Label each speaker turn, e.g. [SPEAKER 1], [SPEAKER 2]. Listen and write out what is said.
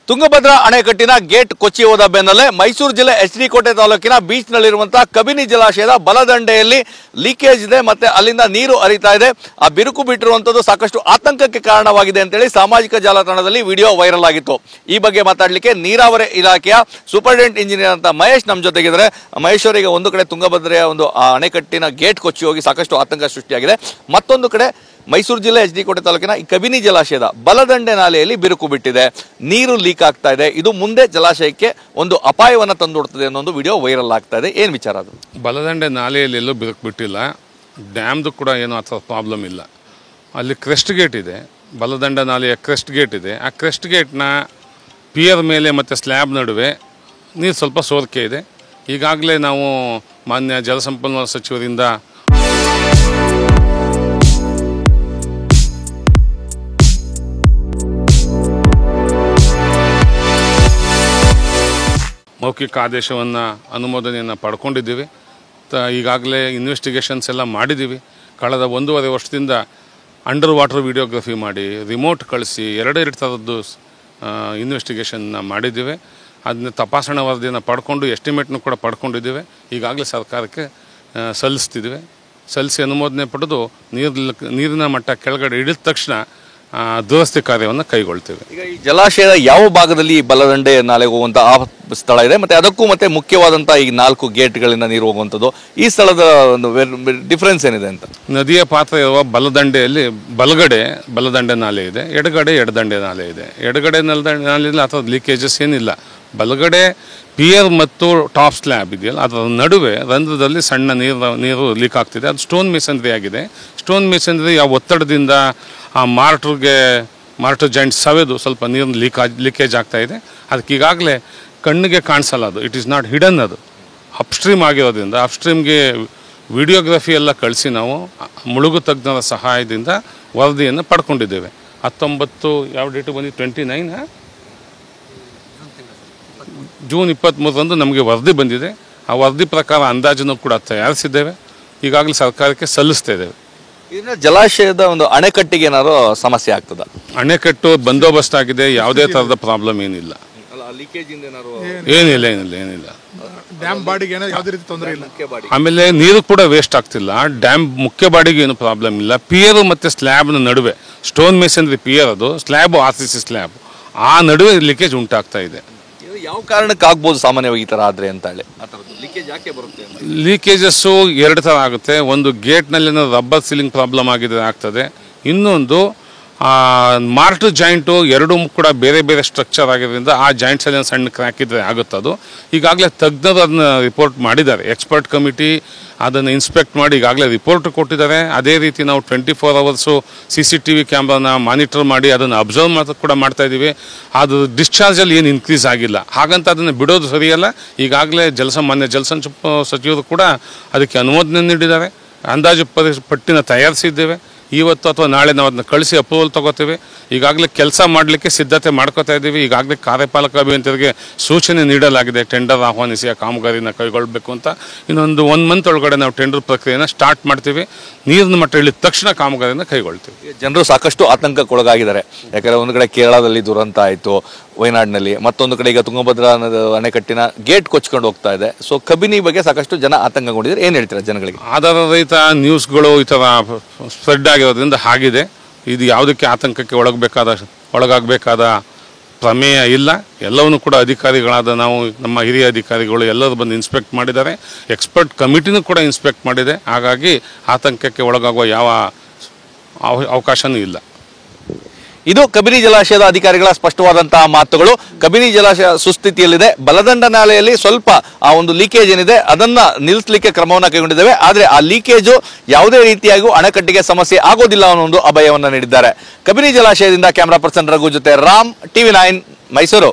[SPEAKER 1] ತುಂಗಭದ್ರಾ ಅಣೆಕಟ್ಟಿನ ಗೇಟ್ ಕೊಚ್ಚಿ ಹೋದ ಬೆನ್ನಲ್ಲೇ ಮೈಸೂರು ಜಿಲ್ಲೆ ಎಚ್.ಡಿ. ಕೋಟೆ ತಾಲೂಕಿನ ಬೀಚ್ನಲ್ಲಿರುವಂತಹ ಕಬಿನಿ ಜಲಾಶಯದ ಬಲದಂಡೆಯಲ್ಲಿ ಲೀಕೇಜ್ ಇದೆ ಮತ್ತೆ ಅಲ್ಲಿಂದ ನೀರು ಹರಿತಾ ಇದೆ. ಆ ಬಿರುಕು ಬಿಟ್ಟಿರುವಂತದ್ದು ಸಾಕಷ್ಟು ಆತಂಕಕ್ಕೆ ಕಾರಣವಾಗಿದೆ ಅಂತೇಳಿ ಸಾಮಾಜಿಕ ಜಾಲತಾಣದಲ್ಲಿ ವಿಡಿಯೋ ವೈರಲ್ ಆಗಿತ್ತು. ಈ ಬಗ್ಗೆ ಮಾತಾಡಲಿಕ್ಕೆ ನೀರಾವರಿ ಇಲಾಖೆಯ ಸೂಪರಿಂಟೆಂಡೆಂಟ್ ಇಂಜಿನಿಯರ್ ಅಂತ ಮಹೇಶ್ ನಮ್ಮ ಜೊತೆಗಿದ್ದಾರೆ. ಮಹೇಶ್ ಅವರಿಗೆ ಒಂದು ಕಡೆ ತುಂಗಭದ್ರೆಯ ಒಂದು ಅಣೆಕಟ್ಟಿನ ಗೇಟ್ ಕೊಚ್ಚಿ ಹೋಗಿ ಸಾಕಷ್ಟು ಆತಂಕ ಸೃಷ್ಟಿಯಾಗಿದೆ. ಮತ್ತೊಂದು ಕಡೆ ಮೈಸೂರು ಜಿಲ್ಲೆ ಎಚ್.ಡಿ. ಕೋಟೆ ತಾಲೂಕಿನ ಈ ಕಬಿನಿ ಜಲಾಶಯದ ಬಲದಂಡೆ ನಾಲೆಯಲ್ಲಿ ಬಿರುಕು ಬಿಟ್ಟಿದೆ, ನೀರು ಲೀಕ್ ಆಗ್ತಾ ಇದೆ. ಇದು ಮುಂದೆ ಜಲಾಶಯಕ್ಕೆ ಒಂದು ಅಪಾಯವನ್ನು ತಂದೊಡ್ತದೆ ಅನ್ನೋ ಒಂದು ವಿಡಿಯೋ ವೈರಲ್ ಆಗ್ತಾ ಇದೆ. ಏನು ವಿಚಾರ ಅದು?
[SPEAKER 2] ಬಲದಂಡೆ ನಾಲೆಯಲ್ಲಿ ಎಲ್ಲೂ ಬಿರುಕು ಬಿಟ್ಟಿಲ್ಲ, ಡ್ಯಾಮ್ದು ಕೂಡ ಏನೂ ಆ ಥರ ಪ್ರಾಬ್ಲಮ್ ಇಲ್ಲ. ಅಲ್ಲಿ ಕ್ರೆಸ್ಟ್ ಗೇಟ್ ಇದೆ, ಬಲದಂಡ ನಾಲೆಯ ಕ್ರೆಸ್ಟ್ ಗೇಟ್ ಇದೆ. ಆ ಕ್ರೆಸ್ಟ್ ಗೇಟ್ನ ಪಿಯರ್ ಮೇಲೆ ಮತ್ತು ಸ್ಲ್ಯಾಬ್ ನಡುವೆ ನೀರು ಸ್ವಲ್ಪ ಸೋರಿಕೆ ಇದೆ. ಈಗಾಗಲೇ ನಾವು ಮಾನ್ಯ ಜಲಸಂಪನ್ಮೂಲ ಸಚಿವರಿಂದ ಮೌಖಿಕ ಆದೇಶವನ್ನು ಅನುಮೋದನೆಯನ್ನು ಪಡ್ಕೊಂಡಿದ್ದೀವಿ. ಈಗಾಗಲೇ ಇನ್ವೆಸ್ಟಿಗೇಷನ್ಸ್ ಎಲ್ಲ ಮಾಡಿದ್ದೀವಿ. ಕಳೆದ 1.5 ವರ್ಷದಿಂದ ಅಂಡರ್ ವಾಟರ್ ವಿಡಿಯೋಗ್ರಫಿ ಮಾಡಿ ರಿಮೋಟ್ ಕಳಿಸಿ ಎರಡು ಥರದ್ದು ಇನ್ವೆಸ್ಟಿಗೇಷನ್ನ ಮಾಡಿದ್ದೀವಿ. ಅದನ್ನ ತಪಾಸಣಾ ವರದಿಯನ್ನು ಪಡ್ಕೊಂಡು ಎಸ್ಟಿಮೇಟ್ನು ಕೂಡ ಪಡ್ಕೊಂಡಿದ್ದೀವಿ. ಈಗಾಗಲೇ ಸರ್ಕಾರಕ್ಕೆ ಸಲ್ಲಿಸ್ತಿದ್ದೀವಿ. ಸಲ್ಲಿಸಿ ಅನುಮೋದನೆ ಪಡೆದು ನೀರಿನ ಮಟ್ಟ ಕೆಳಗಡೆ ಇಳಿದ ತಕ್ಷಣ ದುರಸ್ತಿ ಕಾರ್ಯವನ್ನು ಕೈಗೊಳ್ತೇವೆ.
[SPEAKER 1] ಈಗ ಈ ಜಲಾಶಯದ ಯಾವ ಭಾಗದಲ್ಲಿ ಬಲದಂಡೆ ನಾಲೆಗೆ ಹೋಗುವಂತ ಆ ಸ್ಥಳ ಇದೆ ಮತ್ತೆ ಅದಕ್ಕೂ ಮತ್ತೆ ಮುಖ್ಯವಾದಂತ ಈ 4 ಗೇಟ್ಗಳಿಂದ ನೀರು ಹೋಗುವಂಥದ್ದು, ಈ ಸ್ಥಳದ ಒಂದು ಡಿಫರೆನ್ಸ್ ಏನಿದೆ ಅಂತ?
[SPEAKER 2] ನದಿಯ ಪಾತ್ರ ಇರುವ ಬಲದಂಡೆಯಲ್ಲಿ ಬಲಗಡೆ ಬಲದಂಡೆ ನಾಲೆ ಇದೆ, ಎಡಗಡೆ ಎಡದಂಡೆ ನಾಲೆ ಇದೆ. ಎಡಗಡೆ ನಾಲೆಯಲ್ಲಿ ಅಥವಾ ಲೀಕೇಜಸ್ ಏನಿಲ್ಲ. ಬಲಗಡೆ ಪಿಯರ್ ಮತ್ತು ಟಾಪ್ ಸ್ಲ್ಯಾಬ್ ಇದೆಯಲ್ಲ, ಅದರ ನಡುವೆ ರಂಧ್ರದಲ್ಲಿ ಸಣ್ಣ ನೀರು ಲೀಕ್ ಆಗ್ತಿದೆ. ಅದು ಸ್ಟೋನ್ ಮೇಸನ್ರಿ ಆಗಿದೆ. ಸ್ಟೋನ್ ಮೇಸನ್ರಿ ಆ ಒತ್ತಡದಿಂದ ಆ ಮಾರ್ಟರ್ ಜಾಯಿಂಟ್ ಸವೆದು ಸ್ವಲ್ಪ ನೀರು ಲೀಕೇಜ್ ಆಗ್ತಾ ಇದೆ. ಅದಕ್ಕೆ ಈಗಾಗಲೇ ಕಣ್ಣಿಗೆ ಕಾಣಿಸಲ್ಲ, ಅದು ಇಟ್ ಈಸ್ ನಾಟ್ ಹಿಡನ್. ಅದು ಅಪ್ಸ್ಟ್ರೀಮ್ ಆಗಿರೋದ್ರಿಂದ ಅಪ್ಸ್ಟ್ರೀಮ್ಗೆ ವಿಡಿಯೋಗ್ರಫಿ ಎಲ್ಲ ಕಳಿಸಿ ನಾವು ಮುಳುಗು ತಜ್ಞರ ಸಹಾಯದಿಂದ ವರದಿಯನ್ನು ಪಡ್ಕೊಂಡಿದ್ದೇವೆ. 19 ಯಾವ ಡೇಟು ಬಂದಿದ್ದು? 29 ಜೂನ್ 23ರಂದು ನಮಗೆ ವರದಿ ಬಂದಿದೆ. ಆ ವರದಿ ಪ್ರಕಾರ ಅಂದಾಜನ್ನು ಕೂಡ ತಯಾರಿಸಿದ್ದೇವೆ. ಈಗಾಗಲೇ ಸರ್ಕಾರಕ್ಕೆ ಸಲ್ಲಿಸ್ತಾ ಇದ್ದೇವೆ.
[SPEAKER 1] ಇದರಿಂದ ಜಲಾಶಯದ ಒಂದು ಅಣೆಕಟ್ಟಿಗೆ ಏನಾದ್ರು ಸಮಸ್ಯೆ ಆಗ್ತದ?
[SPEAKER 2] ಅಣೆಕಟ್ಟು ಬಂದೋಬಸ್ತ್ ಆಗಿದೆ, ಯಾವುದೇ ಥರದ ಪ್ರಾಬ್ಲಮ್ ಏನಿಲ್ಲ. ಏನಿಲ್ಲ.
[SPEAKER 3] ಡ್ಯಾಮ್ ಬಾಡಿಗೆ ಯಾವುದೇ ರೀತಿ ತೊಂದರೆ ಇಲ್ಲ.
[SPEAKER 2] ಆಮೇಲೆ ನೀರು ಕೂಡ ವೇಸ್ಟ್ ಆಗ್ತಿಲ್ಲ. ಡ್ಯಾಮ್ ಮುಖ್ಯ ಬಾಡಿಗೆ ಏನು ಪ್ರಾಬ್ಲಮ್ ಇಲ್ಲ. ಪಿಯರ್ ಮತ್ತು ಸ್ಲ್ಯಾಬ್ನ ನಡುವೆ ಸ್ಟೋನ್ ಮೇಸನ್ರಿ ಪಿಯರ್, ಅದು ಸ್ಲ್ಯಾಬ್ RCC ಸ್ಲ್ಯಾಬ್, ಆ ನಡುವೆ ಲೀಕೇಜ್ ಉಂಟಾಗ್ತಾ ಇದೆ.
[SPEAKER 1] ಯಾವ ಕಾರಣಕ್ಕೆ ಆಗ್ಬೋದು ಸಾಮಾನ್ಯವಾಗಿ ಈ ಥರ ಆದರೆ ಅಂತ ಹೇಳಿ? ಲೀಕೇಜ್ ಯಾಕೆ ಬರುತ್ತೆ?
[SPEAKER 2] ಲೀಕೇಜಸ್ಸು 2 ಥರ ಆಗುತ್ತೆ. ಒಂದು ಗೇಟ್ನಲ್ಲಿ ರಬ್ಬರ್ ಸೀಲಿಂಗ್ ಪ್ರಾಬ್ಲಮ್ ಆಗಿದ್ರೆ ಆಗ್ತದೆ. ಇನ್ನೊಂದು ಮಾರ್ಟರ್ ಜಾಯಿಂಟು ಎರಡೂ ಕೂಡ ಬೇರೆ ಬೇರೆ ಸ್ಟ್ರಕ್ಚರ್ ಆಗಿರೋದ್ರಿಂದ ಆ ಜಾಯಿಂಟ್ಸಲ್ಲಿ ಸಣ್ಣ ಕ್ರ್ಯಾಕ್ ಇದ್ದರೆ ಆಗುತ್ತದು. ಈಗಾಗಲೇ ತಜ್ಞರು ಅದನ್ನ ರಿಪೋರ್ಟ್ ಮಾಡಿದ್ದಾರೆ. ಎಕ್ಸ್ಪರ್ಟ್ ಕಮಿಟಿ ಅದನ್ನು ಇನ್ಸ್ಪೆಕ್ಟ್ ಮಾಡಿ ಈಗಾಗಲೇ ರಿಪೋರ್ಟ್ ಕೊಟ್ಟಿದ್ದಾರೆ. ಅದೇ ರೀತಿ ನಾವು 24 ಅವರ್ಸು CCTV ಕ್ಯಾಮ್ರಾನ ಮಾನಿಟರ್ ಮಾಡಿ ಅದನ್ನು ಅಬ್ಸರ್ವ್ ಕೂಡ ಮಾಡ್ತಾ ಇದ್ದೀವಿ. ಅದು ಡಿಸ್ಚಾರ್ಜಲ್ಲಿ ಏನು ಇನ್ಕ್ರೀಸ್ ಆಗಿಲ್ಲ, ಹಾಗಂತ ಅದನ್ನು ಬಿಡೋದು ಸರಿಯಲ್ಲ. ಈಗಾಗಲೇ ಮಾನ್ಯ ಜಲಸಂಪನ್ಮೂಲ ಸಚಿವರು ಕೂಡ ಅದಕ್ಕೆ ಅನುಮೋದನೆ ನೀಡಿದ್ದಾರೆ. ಅಂದಾಜು ಪಟ್ಟಿನ ತಯಾರಿಸಿದ್ದೇವೆ. ಇವತ್ತು ಅಥವಾ ನಾಳೆ ನಾವು ಅದನ್ನ ಕಳಿಸಿ ಅಪ್ರೂವಲ್ ತಗೋತೀವಿ. ಈಗಾಗಲೇ ಕೆಲಸ ಮಾಡಲಿಕ್ಕೆ ಸಿದ್ಧತೆ ಮಾಡ್ಕೋತಾ ಇದ್ದೀವಿ. ಈಗಾಗಲೇ ಕಾರ್ಯಪಾಲಕ ಅಭಿಯಂತರಿಗೆ ಸೂಚನೆ ನೀಡಲಾಗಿದೆ, ಟೆಂಡರ್ ಆಹ್ವಾನಿಸಿ ಆ ಕಾಮಗಾರಿನ ಕೈಗೊಳ್ಳಬೇಕು ಅಂತ. ಇನ್ನೊಂದು 1 ಮಂತ್ ಒಳಗಡೆ ನಾವು ಟೆಂಡರ್ ಪ್ರಕ್ರಿಯೆನ ಸ್ಟಾರ್ಟ್ ಮಾಡ್ತೀವಿ. ನೀರಿನ ಮಟ್ಟ ಇಳಿದ ತಕ್ಷಣ ಕಾಮಗಾರಿನ ಕೈಗೊಳ್ತೀವಿ.
[SPEAKER 1] ಜನರು ಸಾಕಷ್ಟು ಆತಂಕಕ್ಕೊಳಗಾಗಿದ್ದಾರೆ. ಯಾಕಂದರೆ ಒಂದು ಕಡೆ ಕೇರಳದಲ್ಲಿ ದುರಂತ ಆಯಿತು, ವಯನಾಡಿನಲ್ಲಿ, ಮತ್ತೊಂದು ಕಡೆ ಈಗ ತುಂಗಭದ್ರಾ ಅಣೆಕಟ್ಟಿನ ಗೇಟ್ ಕೊಚ್ಕೊಂಡು ಹೋಗ್ತಾ ಇದೆ. ಸೊ ಕಬಿನಿ ಬಗ್ಗೆ ಸಾಕಷ್ಟು ಜನ ಆತಂಕಗೊಂಡಿದ್ದಾರೆ. ಏನು ಹೇಳ್ತೀರಾ ಜನಗಳಿಗೆ?
[SPEAKER 2] ಆಧಾರರಹಿತ ನ್ಯೂಸ್ಗಳು ಈ ಥರ ಸ್ಪ್ರೆಡ್ ಆಗಿರೋದ್ರಿಂದ ಆಗಿದೆ. ಇದು ಯಾವುದಕ್ಕೆ ಆತಂಕಕ್ಕೆ ಒಳಗಾಗಬೇಕಾದ ಪ್ರಮೇಯ ಇಲ್ಲ. ಎಲ್ಲವನ್ನೂ ಕೂಡ ಅಧಿಕಾರಿಗಳಾದ ನಾವು, ನಮ್ಮ ಹಿರಿಯ ಅಧಿಕಾರಿಗಳು ಎಲ್ಲರೂ ಬಂದು ಇನ್ಸ್ಪೆಕ್ಟ್ ಮಾಡಿದ್ದಾರೆ. ಎಕ್ಸ್ಪರ್ಟ್ ಕಮಿಟಿನೂ ಕೂಡ ಇನ್ಸ್ಪೆಕ್ಟ್ ಮಾಡಿದೆ. ಹಾಗಾಗಿ ಆತಂಕಕ್ಕೆ ಒಳಗಾಗುವ ಯಾವ ಅವಕಾಶನೂ ಇಲ್ಲ.
[SPEAKER 1] ಇದು ಕಬಿನಿ ಜಲಾಶಯದ ಅಧಿಕಾರಿಗಳ ಸ್ಪಷ್ಟವಾದಂತಹ ಮಾತುಗಳು. ಕಬಿನಿ ಜಲಾಶಯ ಸುಸ್ಥಿತಿಯಲ್ಲಿದೆ. ಬಲದಂಡ ನಾಲೆಯಲ್ಲಿ ಸ್ವಲ್ಪ ಆ ಒಂದು ಲೀಕೇಜ್ ಏನಿದೆ ಅದನ್ನ ನಿಲ್ಲಿಸಲಿಕ್ಕೆ ಕ್ರಮವನ್ನು ಕೈಗೊಂಡಿದ್ದೇವೆ. ಆದರೆ ಆ ಲೀಕೇಜು ಯಾವುದೇ ರೀತಿಯಾಗೂ ಅಣೆಕಟ್ಟಿಗೆ ಸಮಸ್ಯೆ ಆಗೋದಿಲ್ಲ ಅನ್ನೋ ಒಂದು ಅಭಯವನ್ನು ನೀಡಿದ್ದಾರೆ. ಕಬಿನಿ ಜಲಾಶಯದಿಂದ ಕ್ಯಾಮರಾ ಪರ್ಸನ್ ರಘು ಜೊತೆ ರಾಮ್, TV9 ಮೈಸೂರು.